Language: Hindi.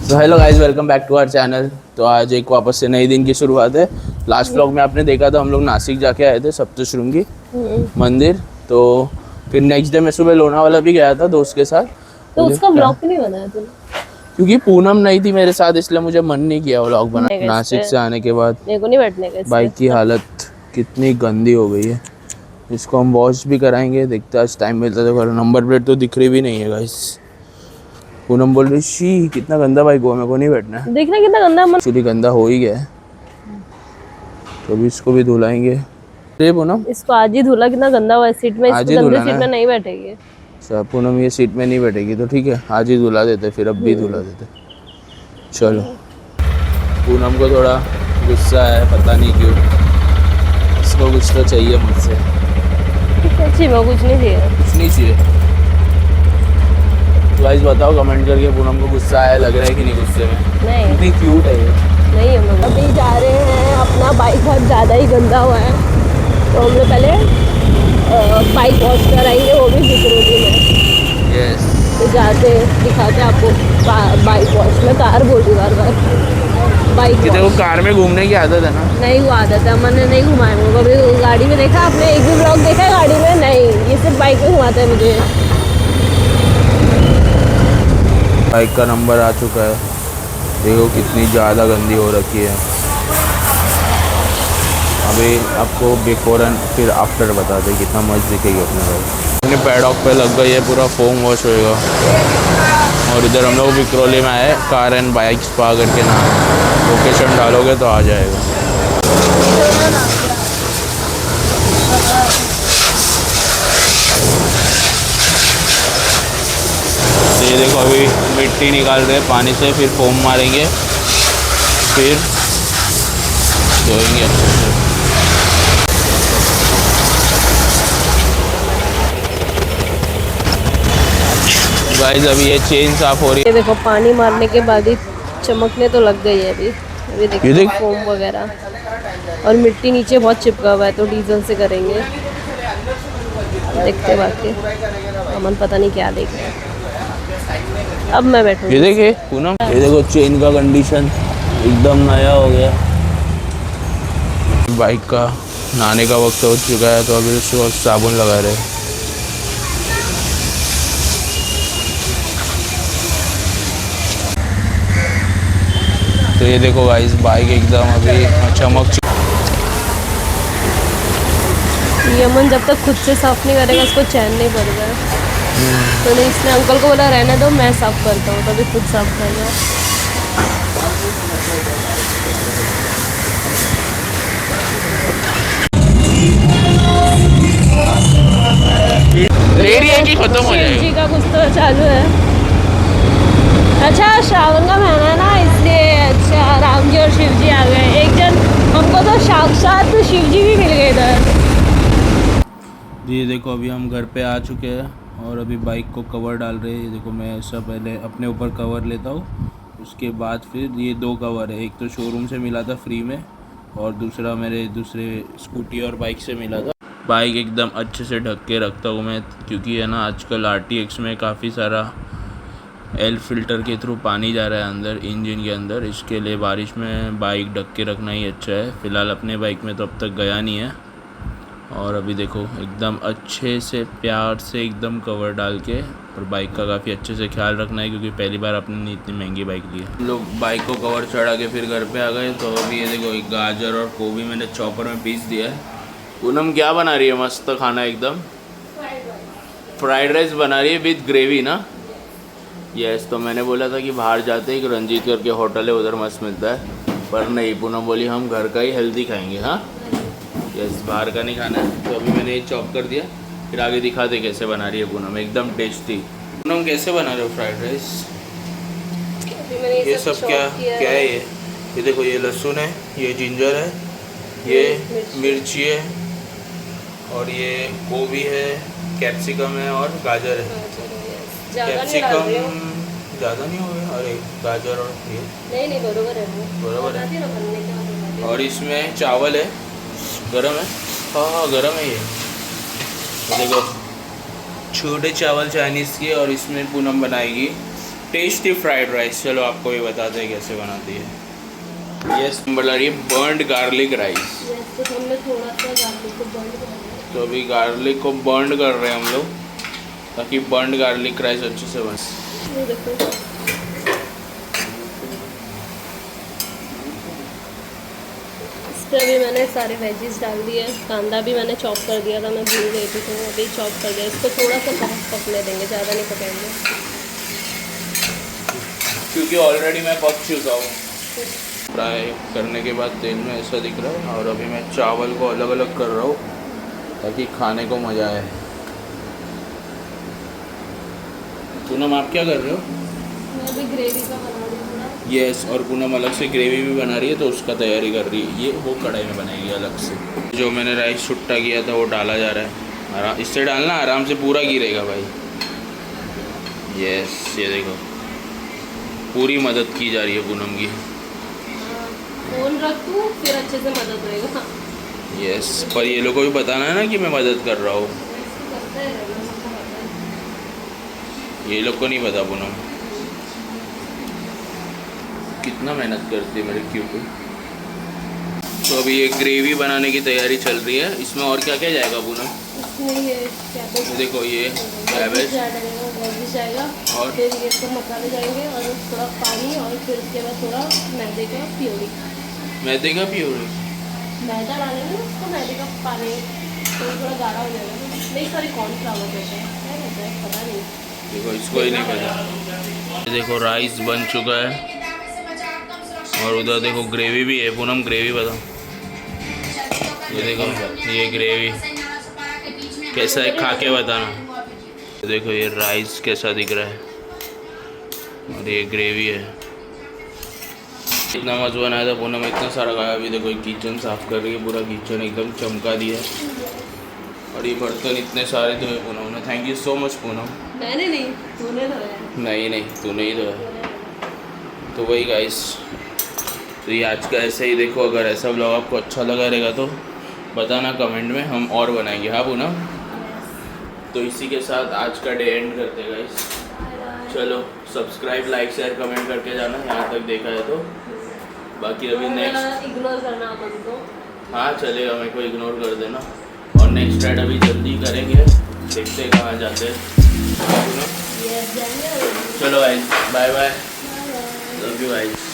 तो hello guys, welcome back to our channel. तो आज एक वापस से नए दिन की शुरुआत है। लास्ट व्लॉग में आपने देखा था हम लोग नासिक जाके आए थे सप्तशृंगी मंदिर। तो फिर नेक्स्ट डे मैं सुबह लोनावाला भी गया था दोस्त के साथ। तो उसका व्लॉग नहीं बनाया तूने? क्योंकि पूनम नहीं थी मेरे साथ, इसलिए मुझे मन नहीं किया व्लॉग बना। नहीं, इस नासिक पे से आने के बाद मेरे को नहीं बैठने का इस बाइक की पे। हालत कितनी गंदी हो गई है। इसको हम वॉश भी कराएंगे, देखते आज टाइम मिलता है तो करो। नंबर प्लेट तो दिख रही भी नहीं है गाइस। पूनम बोल रही शी कितना गंदा बाइक हुआ, मेरे को नहीं बैठना है। देखना कितना गंदा मन। एक्चुअली गंदा हो ही गया है, तो अभी इसको भी धुलाएंगे। अरे पूनम, इसको आज ही धुला, कितना गंदा हुआ है सीट में। आज इसको ही गंदे धुलाना सीट में है। नहीं बैठेगी। अच्छा पूनम ये सीट में नहीं बैठेगी तो ठीक है, आज ही धुला देते, फिर अब भी धुला देते। चलो। पूनम को थोड़ा गुस्सा है, पता नहीं क्यों। इसको कुछ तो चाहिए मुझसे। सच्ची में कुछ नहीं चाहिए। कुछ नहीं चाहिए तो गाइस बताओ कमेंट करके, पूनम को गुस्सा आया लग रहा है कि नहीं गुस्से में? नहीं कितनी क्यूट है ये। नहीं, हम लोग अभी जा रहे हैं। अपना बाइक बहुत ज़्यादा ही गंदा हुआ है, तो हम लोग पहले बाइक वॉश कराएंगे, वो भी सिक्योरिटी में। यस। तो जाते दिखाते आपको बाइक वॉश में। कार बोल रही बार बार बाइक कि देखो कार में घूमने की आदत है ना। नहीं, वो आदत है, मैंने नहीं घुमाया मेरे को। कभी गाड़ी में देखा आपने? एक भी ब्लॉग देखा है गाड़ी में? नहीं, ये सिर्फ बाइक में घुमाता है मुझे। बाइक का नंबर आ चुका है, देखो कितनी ज़्यादा गंदी हो रखी है। अभी आपको बिफोर एंड फिर आफ्टर बता दें कितना मस्त दिखेगी अपने बाइक। अपने पैडॉक पे लग गई है, पूरा फोम वॉश होएगा। और इधर हम लोग विक्रोली में आए, कार एंड बाइक स्पा करके नाम। लोकेशन डालोगे तो आ जाएगा। ये देखो अभी मिट्टी निकाल रहे हैं पानी से, फिर फोम मारेंगे, फिर धोएंगे अच्छे से। गाइस अभी ये चेन साफ हो रही है। ये देखो पानी मारने के बाद ही चमकने तो लग गई है अभी। अभी देखो ये देख। फोम वगैरह, और मिट्टी नीचे बहुत चिपका हुआ है, तो डीजल से करेंगे। देखते बाकी अमन पता नहीं क्या देख रहे हैं। अब मैं बैठूँ। ये देखिए पूनम, ये देखो चेन का कंडीशन एकदम नया हो गया। बाइक का नहाने का वक्त हो चुका है, तो अभी उसको साबुन लगा रहे हैं। तो ये देखो गाइस बाइक एकदम अभी चमक। ये अमन जब तक खुद से साफ नहीं करेगा उसको चैन नहीं पड़ेगा। तो नहीं, इसने अंकल को बोला रहने दो, मैं साफ करता हूँ, तभी खुद साफ करना। रेडी है कि खत्म हो शिव जाएगा? जी का कुछ तो चालू है। अच्छा, श्रावण का महीना है ना, इसलिए। अच्छा, राम जी और शिव जी आ गए। एक जन हमको तो साक्षात शिव जी भी मिल गए इधर। ये देखो अभी हम घर पे आ चुके हैं और अभी बाइक को कवर डाल रहे हैं। ये देखो मैं ऐसा पहले अपने ऊपर कवर लेता हूँ, उसके बाद फिर ये दो कवर है, एक तो शोरूम से मिला था फ्री में और दूसरा मेरे दूसरे स्कूटी और बाइक से मिला था। बाइक एकदम अच्छे से ढक के रखता हूँ मैं, क्योंकि है ना आजकल RTX में काफ़ी सारा एयर फिल्टर के थ्रू पानी जा रहा है अंदर इंजन के अंदर। इसके लिए बारिश में बाइक ढक के रखना ही अच्छा है। फ़िलहाल अपने बाइक में तो अब तक गया नहीं है। और अभी देखो एकदम अच्छे से प्यार से एकदम कवर डाल के, और बाइक का काफ़ी अच्छे से ख्याल रखना है, क्योंकि पहली बार आपने नहीं इतनी महंगी बाइक ली है। लोग बाइक को कवर चढ़ा के फिर घर पे आ गए। तो अभी ये देखो एक गाजर और गोभी मैंने चॉपर में पीस दिया है। पूनम क्या बना रही है? मस्त खाना एकदम फ्राइड राइस बना रही है विद ग्रेवी ना। यस, तो मैंने बोला था कि बाहर जाते ही रंजीत करके होटल है, उधर मस्त मिलता है, पर नहीं, पूनम बोली हम घर का ही हेल्दी खाएंगे। हाँ यस, बाहर का नहीं खाना है। तो अभी मैंने ये चॉप कर दिया, फिर आगे दिखाते कैसे बना रही है पूनम, एकदम टेस्टी। पूनम कैसे बना रहे हो फ्राइड राइस? ये सब क्या क्या है? ये देखो, ये लहसुन है, ये जिंजर है, ये मिर्ची है, और ये गोभी है, कैप्सिकम है और गाजर है। कैप्सिकम ज़्यादा नहीं हो गया? अरे गाजर और ये नहीं, बरोबर है, बराबर है। और इसमें चावल है, गरम है। हाँ गरम है ये। देखो छोटे चावल चाइनीज़ के, और इसमें पूनम बनाएगी टेस्टी फ्राइड राइस। चलो आपको भी बताते हैं कैसे बनाती है। ये बना रही है बर्न्ड गार्लिक राइस। तो हमने थोड़ा सा गार्लिक को बर्न कर दिया। तो अभी गार्लिक को बर्न कर रहे हैं हम लोग, ताकि बर्न्ड गार्लिक राइस अच्छे से बन। ये देखो इस पर अभी मैंने सारे वेजीज डाल दिए। कांदा भी मैंने चॉप कर दिया था, मैं भूल गई थी, तो अभी चॉप कर दिया। इसको थोड़ा सा पकने देंगे, ज़्यादा नहीं पकाएंगे क्योंकि ऑलरेडी मैं पक चुका हूँ। फ्राई करने के बाद तेल में ऐसा दिख रहा है। और अभी मैं चावल को अलग अलग कर रहा हूँ ताकि खाने को मज़ा आए। पूनम आप क्या कर रहे हो? मैं अभी ग्रेवी का बना रही हूँ थोड़ा। यस, और पूनम अलग से ग्रेवी भी बना रही है, तो उसका तैयारी कर रही है। ये वो कढ़ाई में बनाएगी अलग से। जो मैंने राइस छुट्टा किया था वो डाला जा रहा है। आराम इससे डालना, आराम से पूरा गिरेगा भाई। यस, ये देखो पूरी मदद की जा रही है पूनम की। फोन रख दूँ फिर अच्छे से मदद होएगा। यस, पर ये लोग को भी बताना है ना कि मैं मदद कर रहा हूँ। ये लोग को नहीं पता पूनम कितना मेहनत करती है मेरे क्यूट। तो अभी ये ग्रेवी बनाने की तैयारी चल रही है। इसमें और क्या क्या जाएगा पूनम? इसमें ये कैबेज, देखो ये कैबेज जाएगा और फिर ये सब मसाले जाएंगे और थोड़ा पानी और फिर उसके बाद थोड़ा मैदे का प्योरी। मैदे का प्योरी? मैदा डालेंगे उसको, मैदे का पानी तो थोड़ा गाढ़ा हो जाएगा। नहीं सॉरी, कॉर्नफ्लावर कहते हैं, क्या कहते हैं पता नहीं। देखो इसको ही नहीं पता। देखो राइस बन चुका है और उधर देखो ग्रेवी भी है। पूनम ग्रेवी बताओ। ये देखो ये ग्रेवी कैसा है, खा के बताना। देखो ये राइस कैसा दिख रहा है और ये ग्रेवी है। इतना मस्त बनाया था पूनम, इतना सारा खाया। अभी देखो किचन साफ कर रही है, पूरा किचन एकदम चमका दिया। और ये बर्तन इतने सारे धोए पूनम ने। Thank you so much Poonam. मैंने नहीं, तूने धोया। नहीं तूने ही धोया। तो वही गाइस, तो ये आज का ऐसे ही। देखो अगर ऐसा ब्लॉग आपको अच्छा लगा रहेगा तो बताना कमेंट में, हम और बनाएंगे। हाँ पूनम, तो इसी के साथ आज का डे एंड करते हैं गाइस। चलो सब्सक्राइब लाइक शेयर कमेंट करके जाना यहाँ तक देखा है तो। बाकी अभी नेक्स्ट इग्नोर करना अपन को। हाँ चलेगा, मेरे को इग्नोर कर देना। और नेक्स्ट राइड अभी जल्दी करेंगे, देखते हैं कहाँ जाते हैं। चलो guys, bye bye, love you guys.